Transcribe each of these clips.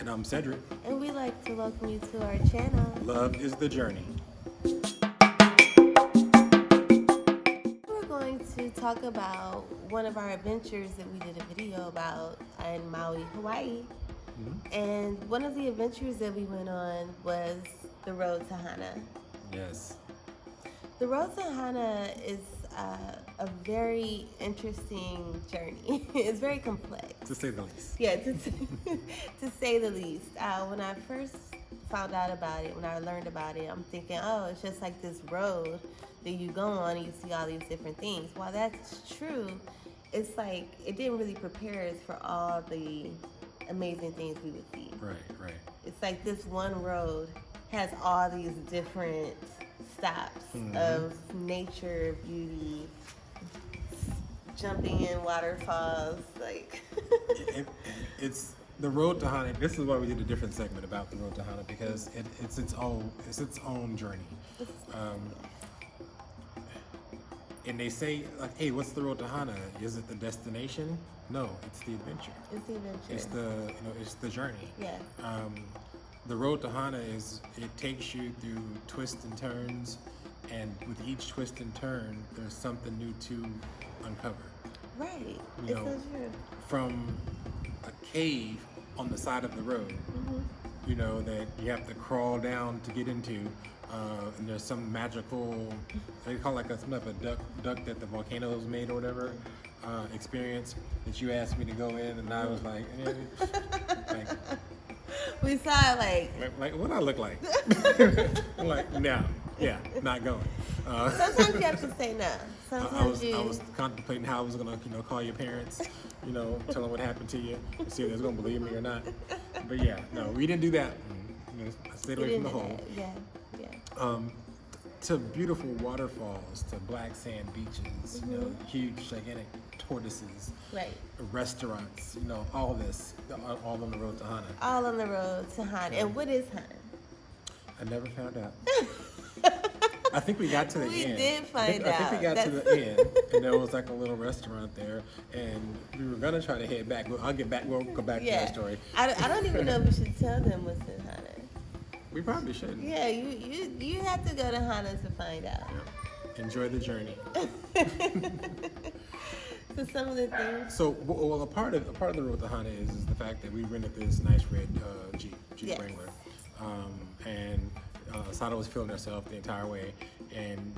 And I'm Cedric. And we'd like to welcome you to our channel. Love is the journey. We're going to talk about one of our adventures that we did a video about in Maui, Hawaii. And one of the adventures that we went on was the road to Hana. Yes. The road to Hana is a very interesting journey. It's very complex. To say the least. Yeah, to say the least. When I first found out about it, when I learned about it, I'm thinking, oh, it's just like this road that you go on and you see all these different things. While that's true, it's like it didn't really prepare us for all the amazing things we would see. Right. It's like this one road has all these different stops of nature, beauty, jumping in waterfalls, like. It's the road to Hana. This is why we did a different segment about the road to Hana, because it's its own journey. And they say, like, hey, what's the road to Hana? Is it the destination? No, it's the adventure. It's the adventure. It's the journey. Yeah. The road to Hana it takes you through twists and turns, and with each twist and turn, there's something new to uncover. Right. You know, so true. From a cave on the side of the road, that you have to crawl down to get into, and there's some magical, they call it like some type of duck that the volcanoes made or whatever, experience that you asked me to go in, and I was like, We saw it like what I look like. I'm like, no, yeah, not going. sometimes you have to say no. Sometimes I was contemplating how I was gonna, call your parents, tell them what happened to you, and see if they're gonna believe me or not. But yeah, no, we didn't do that. I stayed away from the hole. Yeah. To beautiful waterfalls, to black sand beaches, huge, gigantic tortoises, Right. restaurants, all this, all on the road to Hana. All on the road to Hana. And what is Hana? I never found out. I think we got to the end. We did find out. I think we got to the end, and there was like a little restaurant there, and we were gonna try to head back. We'll go back to that story. I don't even know if we should tell them what's in Hana. We probably shouldn't. Yeah, you have to go to Hana to find out. Yeah. Enjoy the journey. So some of the things. So, well, a part of the road to Hana is the fact that we rented this nice red Jeep Yes. Wrangler, and Sada was feeling herself the entire way, and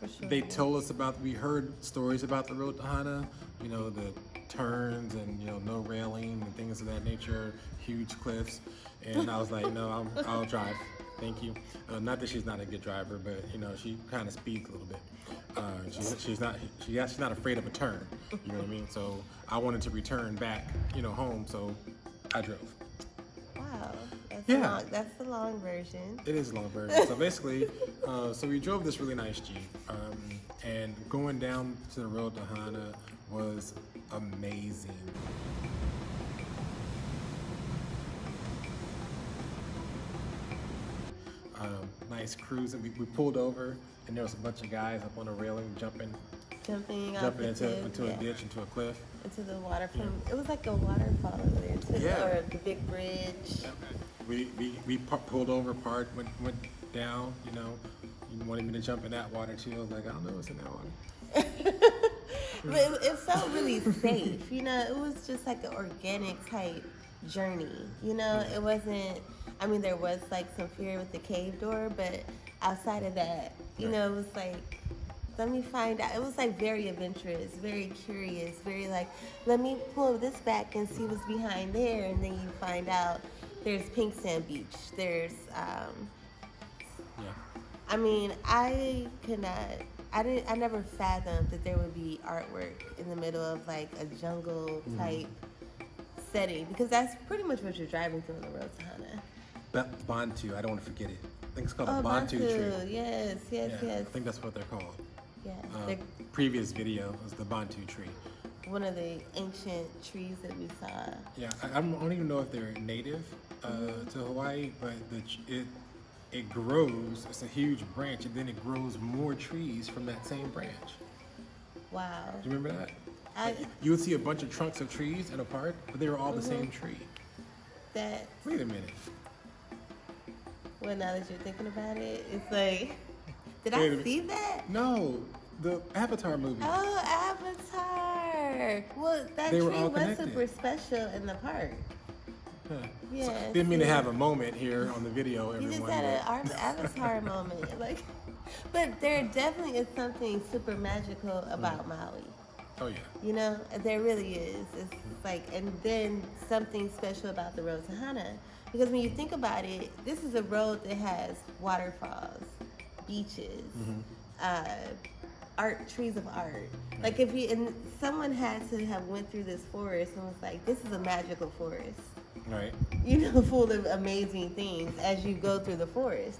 For sure. they told us we heard stories about the road to Hana, the turns and no railing and things of that nature, huge cliffs, and I was like, no, I'll drive. Thank you. Not that she's not a good driver, but she kind of speeds a little bit. She's not afraid of a turn. You know what I mean? So I wanted to return back, home. So I drove. Wow. Yeah. That's the long version. It is a long version. So basically, so we drove this really nice Jeep, and going down to the road to Hana was amazing. Nice cruise, and we pulled over, and there was a bunch of guys up on a railing jumping Jumping into a ditch, into a cliff. Into the water from. It was like a waterfall over there too, Yeah. or the big bridge. We pulled over, parked, went down. You wanted me to jump in that water too. I was like, I don't know what's in that water. But it felt really safe. It was just like an organic type journey. It wasn't. I mean, there was like some fear with the cave door, but outside of that, it was like, let me find out. It was like very adventurous, very curious, very like, let me pull this back and see what's behind there, and then you find out there's Pink Sand Beach. There's, I mean, I never fathomed that there would be artwork in the middle of like a jungle type setting, because that's pretty much what you're driving through on the road to Hana. Bantu, I don't want to forget it. I think it's called a Bantu tree. Yes. I think that's what they're called. Yeah. Previous video was the Bantu tree. One of the ancient trees that we saw. Yeah, I don't even know if they're native to Hawaii, but it grows. It's a huge branch, and then it grows more trees from that same branch. Wow. Do you remember that? You would see a bunch of trunks of trees in a park, but they were all the same tree. that. Wait a minute. Well, now that you're thinking about it, it's like, did Wait a I minute. see that? No, the Avatar movie. Oh, Avatar. Well, that They were tree all was connected. super special in the park. Huh. Yeah. So, didn't mean to see? have a moment here on the video, You everyone. just had an but- Avatar moment. Like, but there definitely is something super magical about Maui. Oh yeah. You know, there really is. It's like, and then something special about the road to Hana. Because when you think about it, this is a road that has waterfalls, beaches, art, trees of art. Like if you, and someone had to have went through this forest and was like, this is a magical forest. Right. You know, full of amazing things as you go through the forest.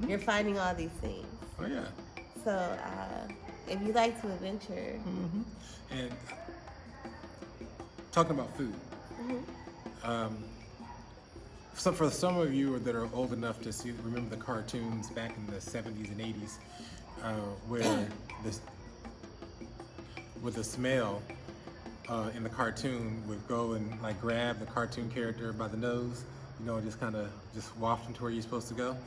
You're finding all these things. Oh yeah. So if you like to adventure, And talking about food. So for some of you that are old enough to remember the cartoons back in the 70s and 80s, where the smell in the cartoon would go and like grab the cartoon character by the nose, you know, just kind of just waft him to where you're supposed to go.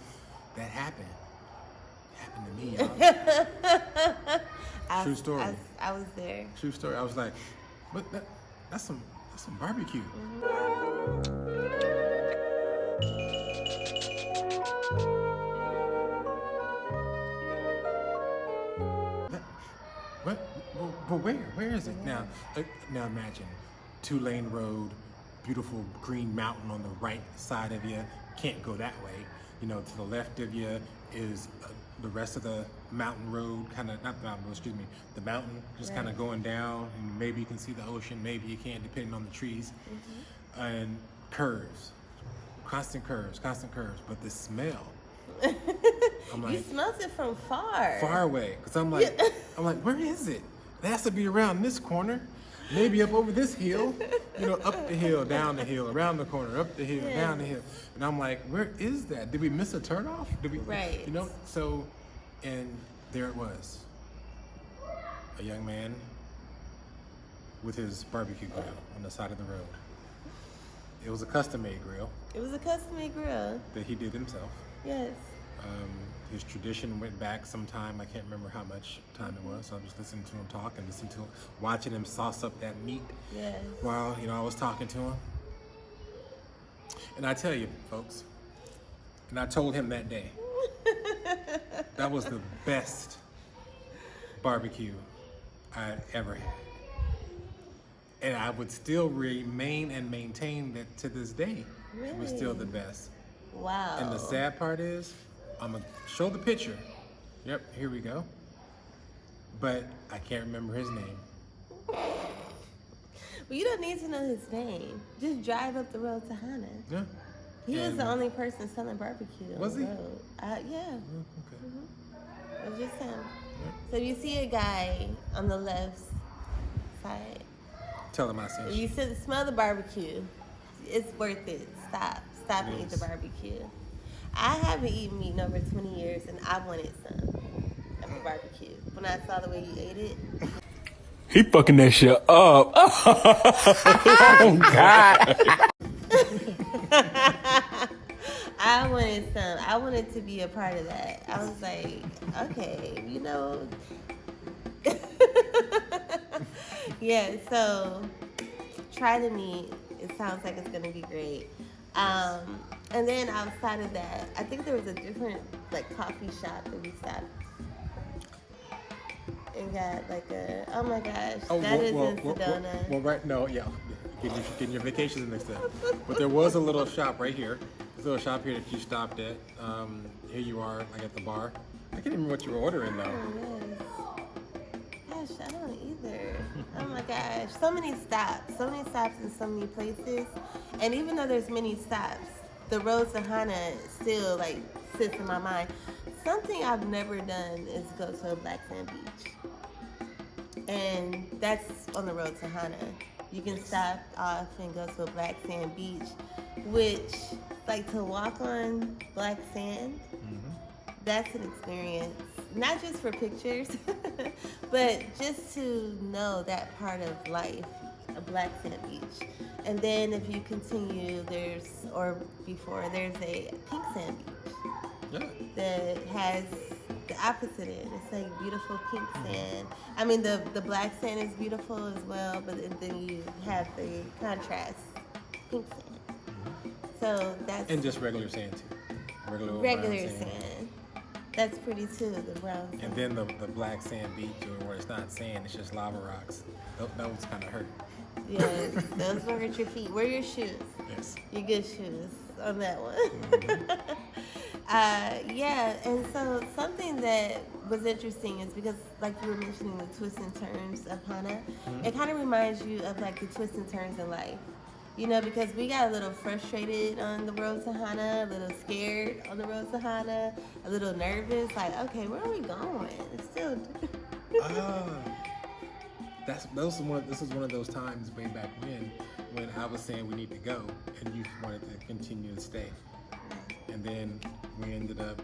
That happened. It happened to me, y'all. True story. I was there. True story. I was like, but that's some barbecue. What? Well, where is it now? Now imagine, 2-lane road, beautiful green mountain on the right side of you. Can't go that way. You know, to the left of you is the rest of the mountain road, kind of, not the mountain road, excuse me, the mountain just kind of going down, and maybe you can see the ocean, maybe you can't, depending on the trees, and curves, constant curves, but the smell. I'm like, You smelled it from far. away, because I'm like, where is it? It has to be around this corner, maybe up over this hill, you know, up the hill, down the hill, around the corner, up the hill, down the hill. And I'm like, where is that? Did we miss a turnoff? Did we, Right. You know, so, and there it was. A young man with his barbecue grill on the side of the road. It was a custom-made grill It was a custom-made grill. that he did himself. Yes. His tradition went back some time. I can't remember how much time it was. So I'm just listening to him talk and watching him sauce up that meat Yes. while, you know, I was talking to him. And I tell you, folks, and I told him that day, that was the best barbecue I'd ever had. And I would still remain and maintain that to this day, it was still the best. Wow. And the sad part is, I'm gonna show the picture. Yep, here we go. But I can't remember his name. Well, you don't need to know his name. Just drive up the road to Hana. Yeah. He was And- the only person selling barbecue on Was the he? road. Yeah. Okay. It was just him. So if you see a guy on the left side, Tell him I sent if you. you smell the barbecue, it's worth it. Stop and eat the Yes. barbecue. I haven't eaten meat in over 20 years, and I wanted some of the barbecue. When I saw the way you ate it, He fucking that shit up. Oh, God. I wanted some. I wanted to be a part of that. I was like, okay, you know. Yeah, so try the meat. It sounds like it's gonna be great. And then outside of that, I think there was a different like coffee shop that we stopped and got like a. Oh my gosh, that is in Sedona. Well, right, no, yeah. Getting your vacations mixed up. But there was a little shop right here. This little shop here that you stopped at. Here you are, like at the bar. I can't remember what you were ordering though. Oh, yes. Gosh, I don't either. Oh my gosh, so many stops in so many places. And even though there's many stops, the road to Hana still like sits in my mind. Something I've never done is go to a black sand beach. And that's on the road to Hana. You can stop off and go to a black sand beach, which, like, to walk on black sand, that's an experience. Not just for pictures, but just to know that part of life, a black sand beach. And then if you continue, there's or before, there's a pink sand beach Yeah. that has the opposite end. It's like beautiful pink sand. I mean, the black sand is beautiful as well, but then you have the contrast pink sand. So that's And just regular sand too. Regular old regular brown sand. That's pretty too, the brown sand. And then the black sand beach where it's not sand, it's just lava rocks. That was kind of hurt. Yeah, those will hurt your feet. Wear your shoes. Yes. Your good shoes on that one. Mm-hmm. Yeah, and so something that was interesting is because, like you were mentioning, the twists and turns of Hana, it kind of reminds you of like the twists and turns in life. You know, because we got a little frustrated on the road to Hana, a little scared on the road to Hana, a little nervous, like, okay, where are we going? It's still. This is one of those times way back when I was saying we need to go and you wanted to continue to stay. And then we ended up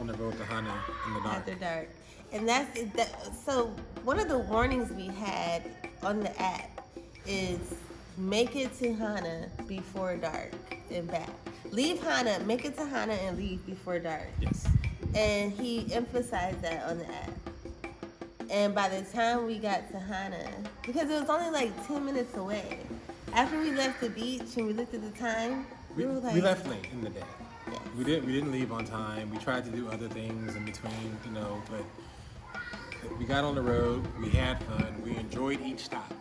on the road to Hana in the dark. After dark. And that's that. So one of the warnings we had on the app is make it to Hana before dark and back. Leave Hana, make it to Hana and leave before dark. Yes. And he emphasized that on the app. And by the time we got to Hana, because it was only like 10 minutes away, after we left the beach and we looked at the time, we were like, we left late in the day. Yes. We didn't leave on time. We tried to do other things in between, but we got on the road. We had fun. We enjoyed each stop.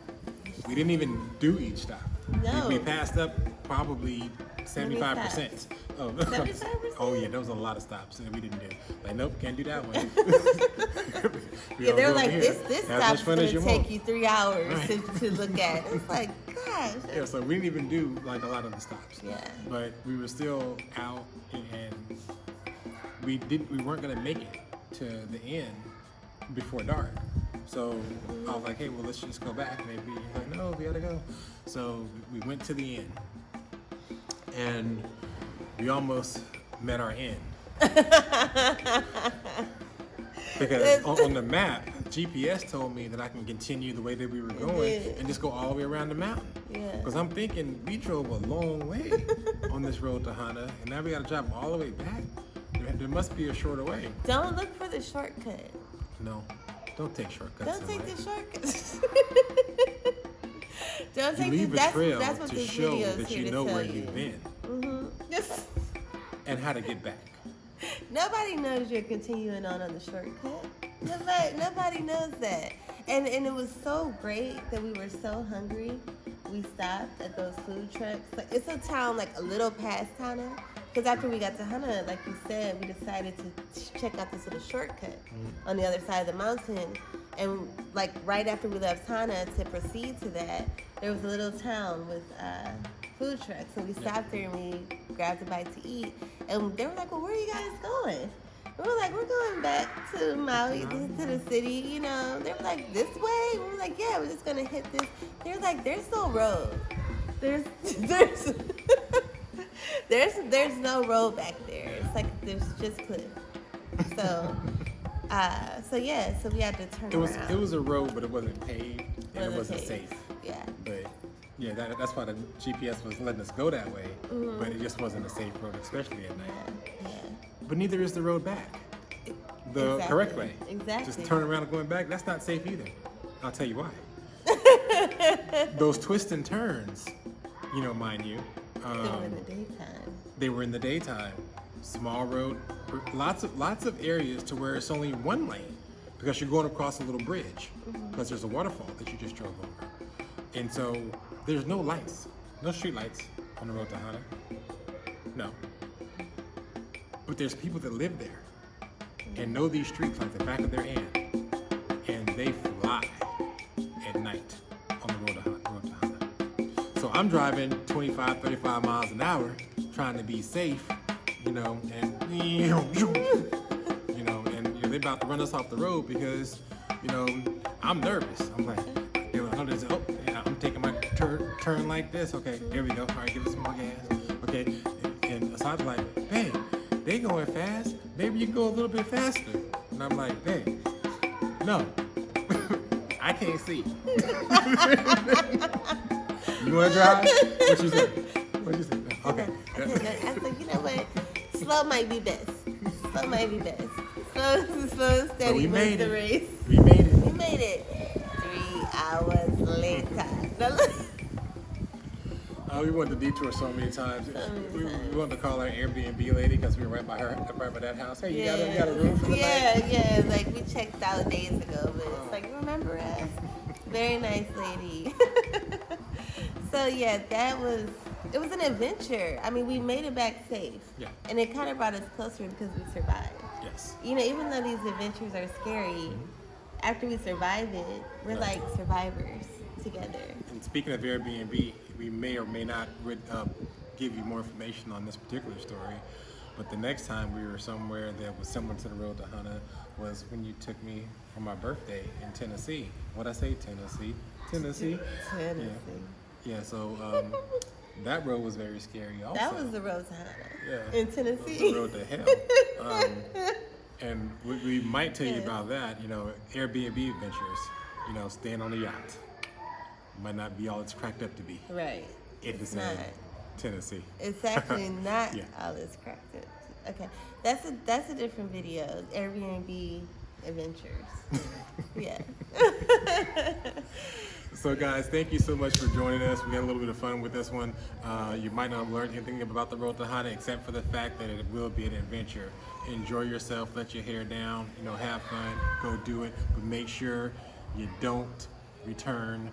We didn't even do each stop. No. We passed up probably 75%. Oh, 75%? Oh yeah, there was a lot of stops that we didn't do. Like, nope, can't do that one. yeah, they were like, this Have stop's as fun going as to you take want. you 3 hours Right. to look at. It's like, gosh. Yeah, so we didn't even do like a lot of the stops. Yeah. But we were still out, and we weren't gonna make it to the end before dark. So I was like, hey, well, let's just go back. Maybe he's like, no, we gotta go. So we went to the end, and we almost met our end. Because on the map, GPS told me that I can continue the way that we were going did. and just go all the way around the mountain. Yeah. Because I'm thinking we drove a long way on this road to Hana, and now we got to drive all the way back. There must be a shorter way. Don't look for the shortcut. No, don't take shortcuts. Don't in take life. the shortcuts. Don't You take leave this. a trail That's what to this show video is that here you to know tell where you. you've been Mm-hmm. and how to get back. Nobody knows you're continuing on the shortcut. Nobody knows that. And it was so great that we were so hungry. We stopped at those food trucks. Like, it's a town like a little past Hana. Because after we got to Hana, like you said, we decided to check out this little shortcut on the other side of the mountain. And like right after we left Hana to proceed to that, there was a little town with food trucks. And we stopped there and we grabbed a bite to eat. And they were like, well, where are you guys going? We were like, we're going back to Maui, to the city, you know. They were like, this way? We were like, yeah, we're just going to hit this. They were like, there's no road. There's there's no road back there. It's like there's just cliff. So so we had to turn around. It was a road, but it wasn't paved and it wasn't paved. safe. Yeah. But yeah, that's why the GPS was letting us go that way. But it just wasn't a safe road, especially at night. Yeah. But neither is the road back. The Exactly. correct way. Exactly. Just turn around and going back, that's not safe either. I'll tell you why. Those twists and turns, mind you. They were in the daytime. They were in the daytime. Small road, lots of areas to where it's only one lane because you're going across a little bridge because there's a waterfall that you just drove over. And so there's no lights, no street lights on the road to Hana. No. But there's people that live there and know these streets like the back of their hand. And they fly at night on the road to Hana. So I'm driving 25, 35 miles an hour trying to be safe, and they're about to run us off the road because, I'm nervous. I'm like, I'm taking my turn like this. Okay, here we go. All right, give us some more gas. Okay, and Assad's like, hey, they going fast. Maybe you can go a little bit faster. And I'm like, hey, no, I can't see. You want to drive? What you say? Okay. I said, you know what? Slow might be best. Slow might be best. Slow and steady we was made the it. race. We made it. We made it. 3 hours later. We went to detour so many times. many We times. wanted to call our Airbnb lady because we were right by that house. Hey, you got a room for the night? Yeah. Like we checked out days ago, but it's like, remember us? Very nice lady. So yeah, it was an adventure. I mean, we made it back safe. Yeah. And it kind of brought us closer because we survived. Yes. You know, even though these adventures are scary, after we survive it, we're like survivors together. And speaking of Airbnb, we may or may not give you more information on this particular story, but the next time we were somewhere that was similar to the road to Hana was when you took me for my birthday in Tennessee. What'd I say? Tennessee. Tennessee. Yeah, so that road was very scary also. That was the road to Hana. Yeah. In Tennessee. The road to hell. And we might tell you about that, Airbnb adventures, staying on a yacht. Might not be all it's cracked up to be. Right. If it's in Tennessee. It's actually not Yeah. all it's cracked up. Okay. That's a different video. Airbnb adventures. Yeah. So guys, thank you so much for joining us. We had a little bit of fun with this one. You might not have learned anything about the road to Hana except for the fact that it will be an adventure. Enjoy yourself, let your hair down, have fun, go do it, but make sure you don't return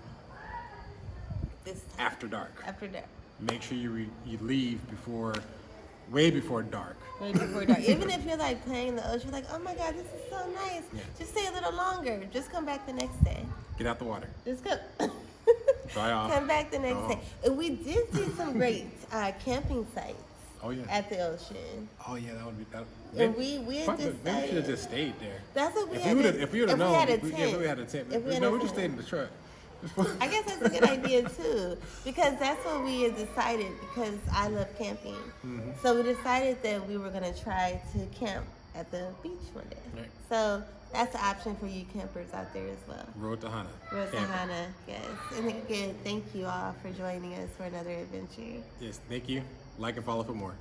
after dark. After dark. Make sure you leave way before dark. Way before dark. Even if you're like playing the ocean, like, oh my God, this is so nice. Yeah. Just stay a little longer. Just come back the next day. Get out the water. Just come. Dry off. Come back the next day. And we did see some great camping sites. Oh yeah. At the ocean. Oh yeah, that would be that. And we had maybe we should have just stayed there. That's what we If had. we would have known, had a we tent. had a tent. If we had No, a we just tent. stayed in the truck. I guess that's a good idea too, because that's what we had decided. Because I love camping, so we decided that we were gonna try to camp at the beach one day. Right. So that's an option for you campers out there as well. Road to Hana. Road to Camping. Hana, yes. And again, thank you all for joining us for another adventure. Yes, thank you. Like and follow for more.